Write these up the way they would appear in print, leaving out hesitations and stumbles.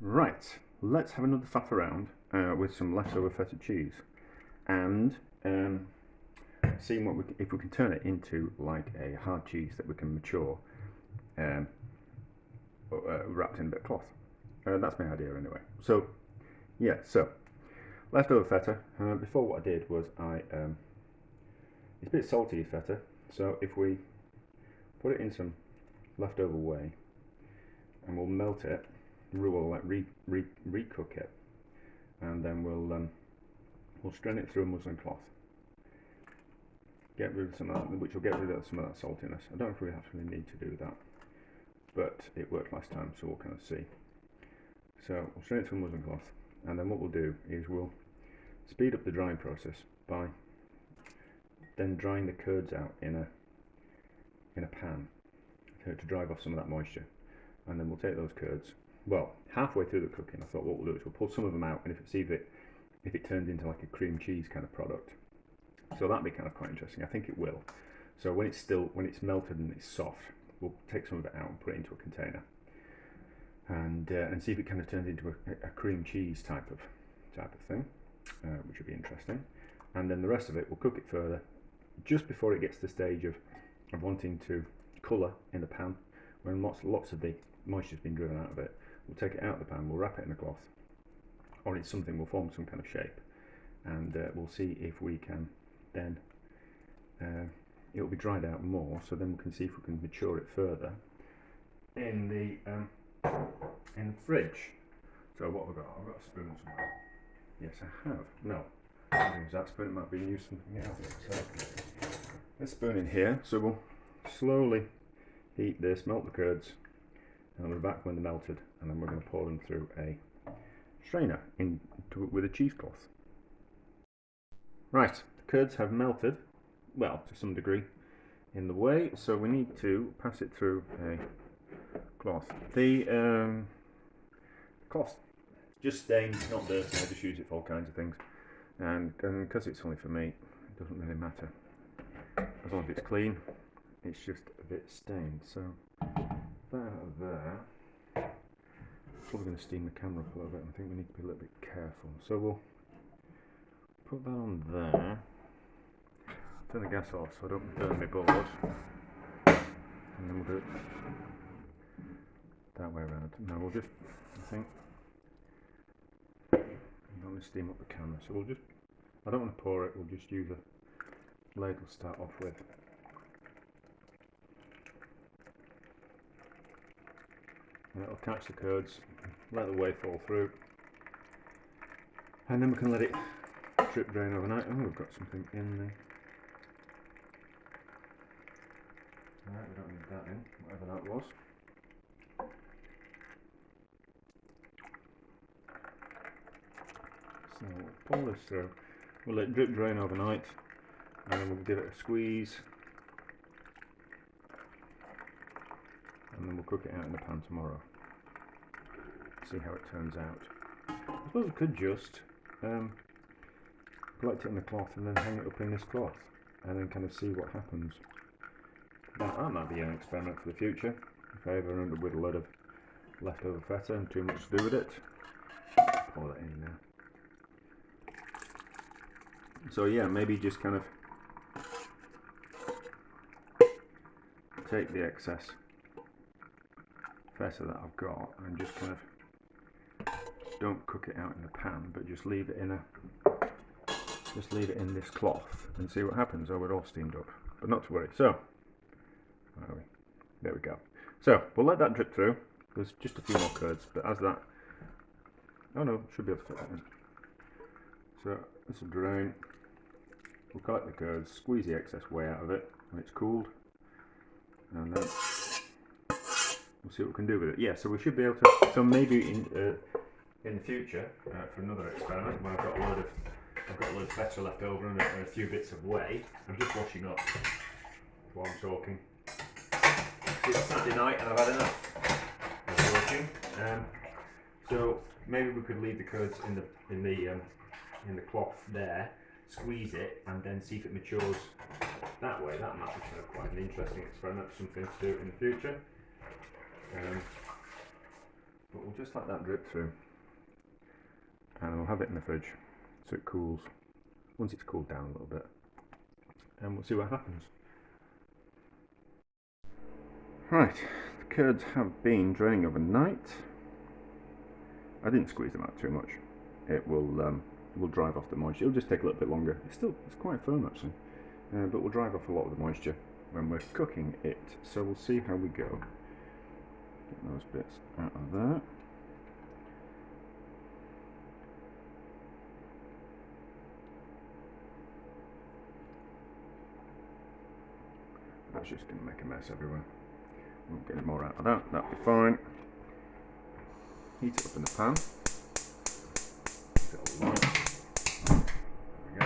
Right, let's have another faff around with some leftover feta cheese and seeing if we can turn it into like a hard cheese that we can mature wrapped in a bit of cloth. That's my idea anyway. So yeah, so leftover feta. Before what I did was it's a bit salty feta, so if we put it in some leftover whey and we'll melt it, we'll like recook it, and then we'll strain it through a muslin cloth, get rid of some of that, which will get rid of some of that saltiness. I don't know if we actually need to do that, but it worked last time, so we'll kind of see. So we'll strain it through a muslin cloth, and then what we'll do is we'll speed up the drying process by then drying the curds out in a pan to drive off some of that moisture, and then we'll take those curds. Well, halfway through the cooking, I thought what we'll do is we'll pull some of them out, and if it turns into like a cream cheese kind of product, so that'd be kind of quite interesting. I think it will. So when it's melted and it's soft, we'll take some of it out and put it into a container, and see if it kind of turns into a cream cheese type of thing, which would be interesting. And then the rest of it, we'll cook it further, just before it gets to the stage of wanting to colour in the pan, when lots of the moisture's been driven out of it. We'll take it out of the pan, we'll wrap it in a cloth, or in something, we'll form some kind of shape, and we'll see if we can then, it'll be dried out more, so then we can see if we can mature it further in the fridge. So what have I got? I've got a spoon somewhere. Yes, I have. No, I didn't use that spoon, it might be used something else. So this spoon in here, so we'll slowly heat this, melt the curds, and we're back when they're melted, and then we're going to pour them through a strainer with a cheesecloth. Right, the curds have melted, well, to some degree, in the whey, so we need to pass it through a cloth. The cloth just stained, not dirty. I just use it for all kinds of things, and because it's only for me, it doesn't really matter as long as it's clean. It's just a bit stained, so that there. Probably going to steam the camera up a little bit. I think we need to be a little bit careful. So we'll put that on there. Turn the gas off so I don't burn my board, and then we'll do it that way around. Now we'll just, I think, I'm going to steam up the camera. So we'll just, I don't want to pour it. We'll just use a ladle to start off with. And it'll catch the curds, let the whey fall through, and then we can let it drip drain overnight. Oh, we've got something in there. Alright, we don't need that in, whatever that was. So we'll pull this through, we'll let it drip drain overnight, and then we'll give it a squeeze, and then we'll cook it out in the pan tomorrow. See how it turns out. I suppose we could just collect it in the cloth and then hang it up in this cloth, and then kind of see what happens. That might be an experiment for the future, if I ever end up with a lot of leftover feta and too much to do with it. Pour that in now. So yeah, maybe just kind of take the excess feta that I've got and just kind of don't cook it out in the pan, but just leave it in this cloth and see what happens. Oh, we're all steamed up, but not to worry. So there we go. So we'll let that drip through. There's just a few more curds, but as that, oh no, should be able to fit that in. So this will drain. We'll collect the curds, squeeze the excess whey out of it when it's cooled, and then we'll see what we can do with it. Yeah, so we should be able to. So maybe in the future, for another experiment, when I've got a load of feta left over and a few bits of whey. I'm just washing up while I'm talking. It's Saturday night and I've had enough of working. So maybe we could leave the curds in the cloth there, squeeze it, and then see if it matures that way. That might be kind of quite an interesting experiment, something to do in the future. But we'll just let that drip through, and we'll have it in the fridge so it cools. Once it's cooled down a little bit, and we'll see what happens. Right, the curds have been draining overnight. I didn't squeeze them out too much. It will drive off the moisture. It'll just take a little bit longer. It's quite firm actually, but we'll drive off a lot of the moisture when we're cooking it. So we'll see how we go. Get those bits out of there. That's just going to make a mess everywhere. Won't get any more out of that. That'll be fine. Heat it up in the pan. It'll light. There we go.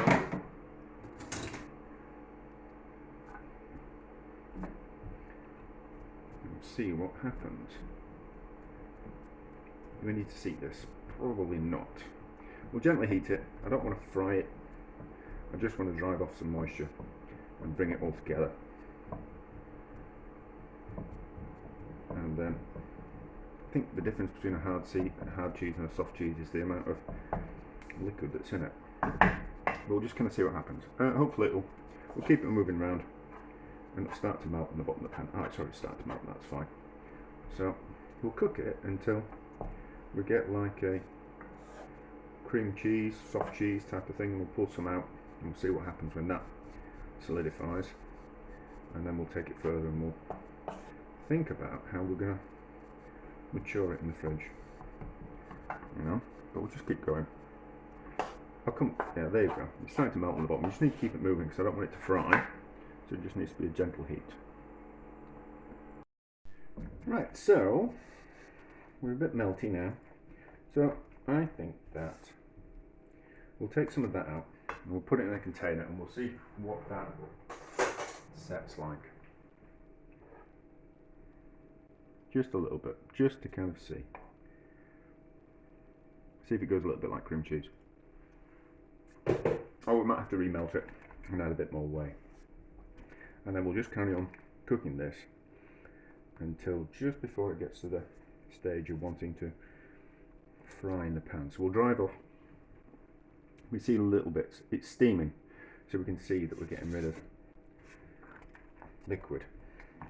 And see what happens. Do we need to seat this? Probably not. We'll gently heat it. I don't want to fry it. I just want to drive off some moisture and bring it all together. And I think the difference between a hard cheese and a soft cheese is the amount of liquid that's in it. But we'll just kind of see what happens. Hopefully we'll keep it moving around and it'll start to melt in the bottom of the pan. Oh, it's already started to melt, that's fine. So we'll cook it until we get like a cream cheese, soft cheese type of thing, and we'll pull some out and we'll see what happens when that solidifies, and then we'll take it further and we'll think about how we're going to mature it in the fridge, but we'll just keep going. Yeah, there you go. It's starting to melt on the bottom. You just need to keep it moving because I don't want it to fry, so it just needs to be a gentle heat. Right, so we're a bit melty now, so I think that we'll take some of that out and we'll put it in a container and we'll see what that sets like. Just a little bit, just to kind of see if it goes a little bit like cream cheese. Oh, we might have to remelt it and add a bit more whey. And then we'll just carry on cooking this until just before it gets to the stage of wanting to fry in the pan. So we'll drive off. We see little bits. It's steaming, so we can see that we're getting rid of liquid.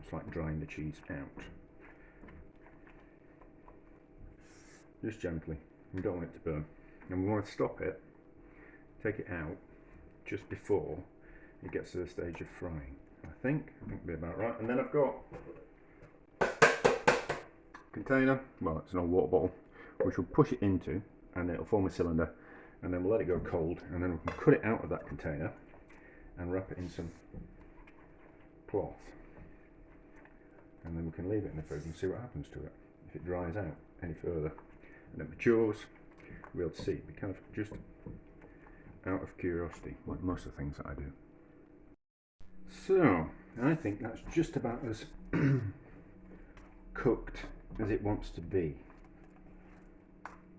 It's like drying the cheese out. Just gently. We don't want it to burn, and we want to stop it, take it out just before it gets to the stage of frying. I think it'll be about right. And then I've got a container, well, it's an old water bottle, which we'll push it into and it'll form a cylinder, and then we'll let it go cold, and then we can cut it out of that container and wrap it in some cloth, and then we can leave it in the fridge and see what happens to it. If it dries out any further and it matures, we'll see. It'll be kind of just out of curiosity, like most of the things that I do. So I think that's just about as cooked as it wants to be.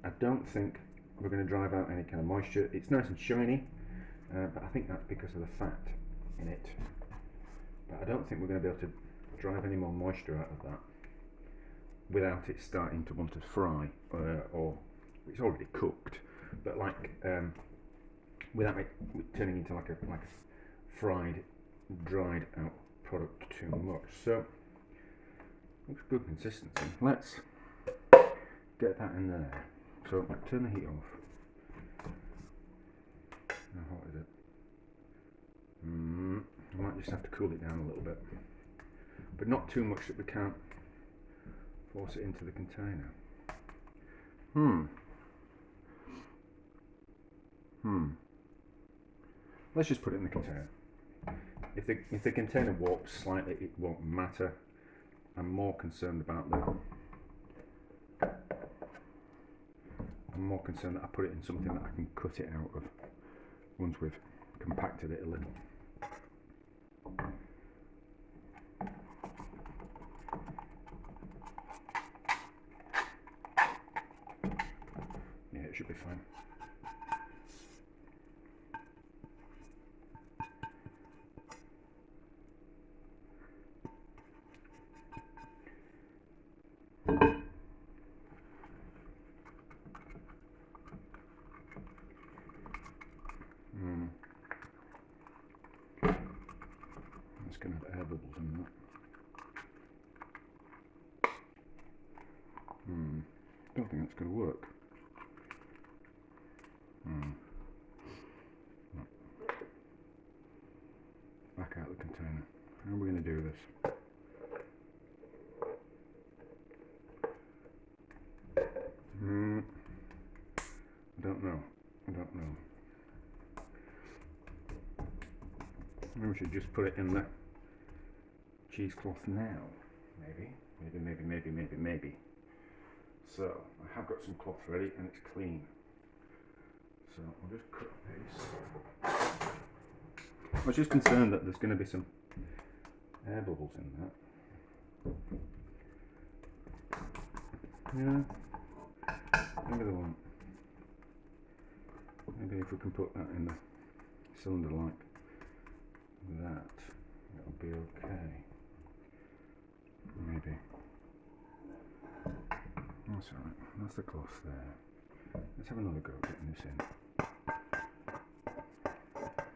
I don't think we're going to drive out any kind of moisture. It's nice and shiny, but I think that's because of the fat in it. But I don't think we're going to be able to drive any more moisture out of that without it starting to want to fry, or it's already cooked, but like without it turning into like a fried, dried out product too much. So looks good consistency. Let's get that in there. So turn the heat off. How hot is it? I might just have to cool it down a little bit, but not too much that we can't force it into the container. Let's just put it in the container. If the container warps slightly, it won't matter. I'm more concerned about that I put it in something that I can cut it out of once we've compacted it a little. Yeah, it should be fine. that's going to have air bubbles in that. Don't think that's going to work. Back out the container. How are we going to do this? I don't know. Maybe we should just put it in the cheesecloth now. Maybe. So, I have got some cloth ready and it's clean. So, I'll just cut a piece. I was just concerned that there's going to be some air bubbles in that. Yeah, maybe there won't. Maybe if we can put that in the cylinder like that, it'll be okay. Maybe. That's alright, that's the cloth there. Let's have another go at getting this in.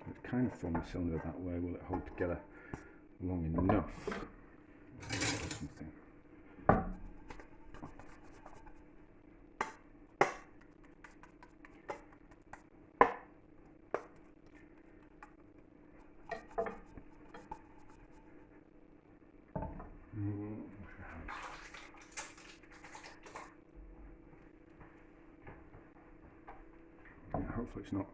It's kind of form the cylinder that way. Will it hold together long enough? Something. Hopefully it's not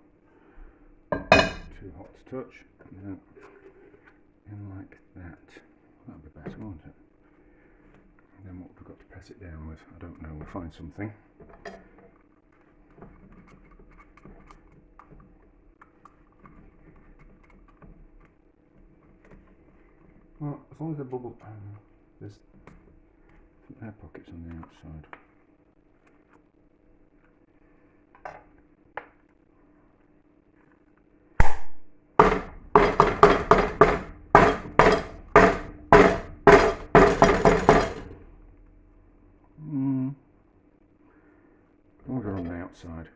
too hot to touch. And then in like that. That'll be better, won't it? And then what have we got to press it down with? I don't know, we'll find something. Well, as long as the bubble, there's some air pockets on the outside. On the outside.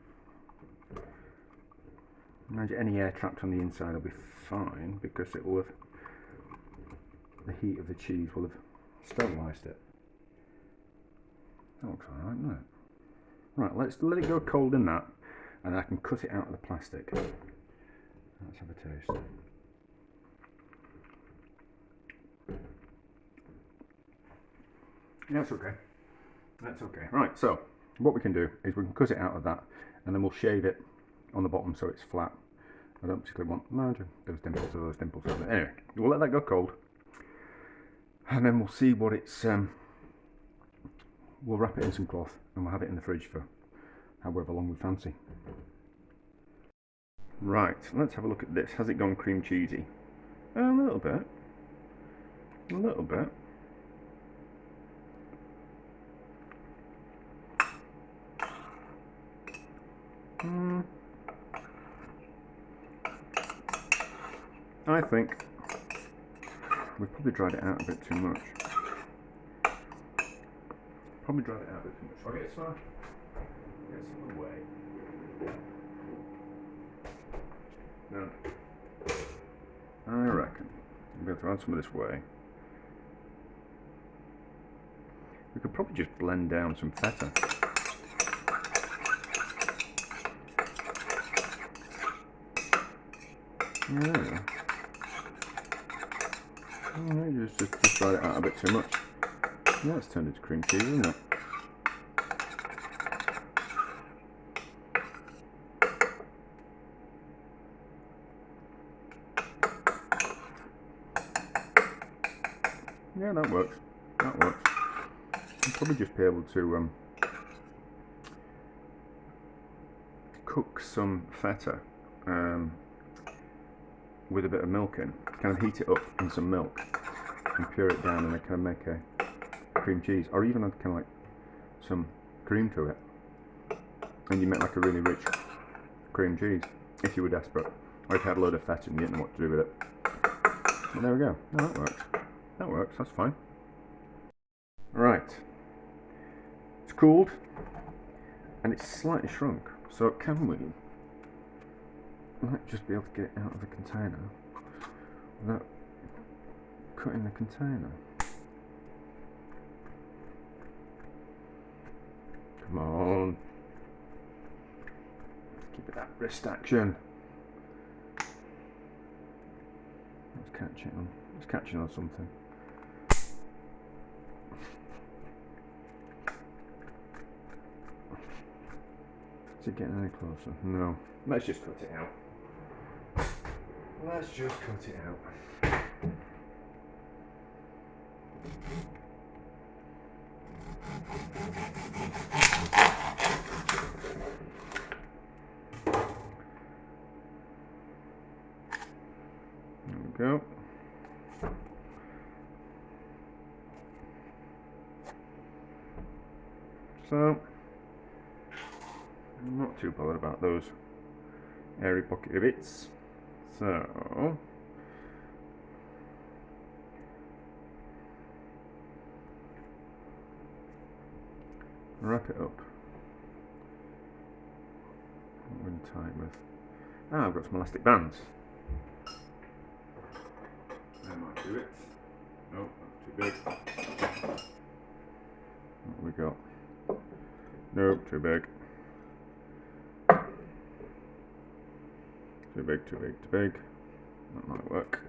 Imagine any air trapped on the inside will be fine because it will have, the heat of the cheese will have sterilised it. That looks alright, doesn't it? Right, let's let it go cold in that and I can cut it out of the plastic. Let's have a taste. That's okay. That's okay. Right, so what we can do is we can cut it out of that and then we'll shave it on the bottom so it's flat. I don't particularly want those dimples or those dimples. Anyway, we'll let that go cold and then we'll see what it's, we'll wrap it in some cloth and we'll have it in the fridge for however long we fancy. Right, let's have a look at this. Has it gone cream cheesy? A little bit. A little bit. I think we've probably dried it out a bit too much. Probably dried it out a bit too much. I'll get some of the way. No. I reckon I'm going to add some of this whey. We could probably just blend down some feta. Yeah. Oh, just dried it out a bit too much. Yeah, it's turned into cream cheese, isn't it? Yeah, that works. That works. I'll probably just be able to cook some feta with a bit of milk in, kind of heat it up in some milk and pure it down and then kind of make a cream cheese, or even add kind of like some cream to it, and you make like a really rich cream cheese if you were desperate, or if you had a load of feta and you didn't know what to do with it. But there we go. Oh, that works. That works. That's fine. Right. It's cooled and it's slightly shrunk, so can we might just be able to get it out of the container without cut in the container. Come on. Give it that wrist action. Let's catch it on. It's catching on something. Is it getting any closer? No. Let's just cut it out. Let's just cut it out. There we go. So, I'm not too bothered about those airy pocket bits. So, wrap it up. What we're going to tie it with. Ah, I've got some elastic bands. That might do it. No, that's too big. What have we got? Nope, too big. Too big, too big, too big. That might work.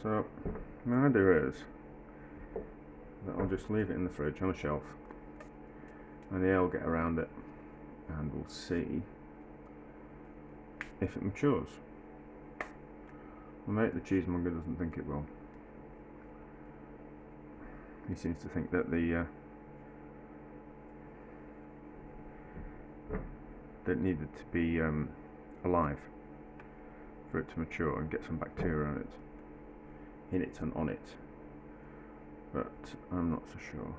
So, my idea is that I'll just leave it in the fridge on a shelf and the air will get around it and we'll see if it matures. My mate, the cheesemonger, doesn't think it will. He seems to think that that it needed to be alive for it to mature and get some bacteria in it and on it. But I'm not so sure.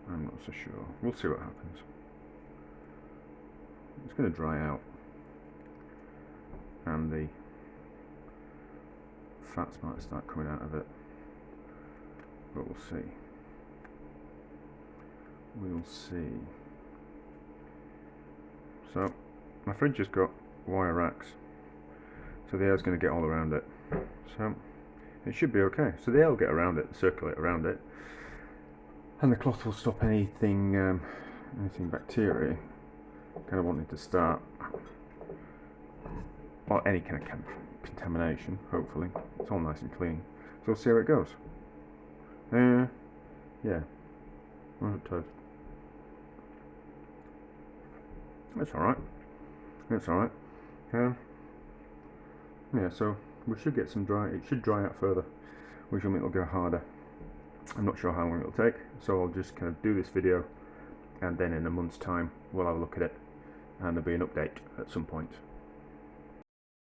I'm not so sure. We'll see what happens. It's going to dry out, and the fats might start coming out of it. But we'll see. We'll see. So, my fridge has got wire racks, so the air's going to get all around it. So, it should be okay. So the air will get around it, circulate around it, and the cloth will stop anything, anything bacteria kind of wanting to start, or any kind of contamination. Hopefully, it's all nice and clean. So we'll see how it goes. Yeah, toast. That's alright. That's alright. Yeah, so we should get some dry. It should dry out further, which will make it go harder. I'm not sure how long it'll take, so I'll just kind of do this video, and then in a month's time we'll have a look at it, and there'll be an update at some point.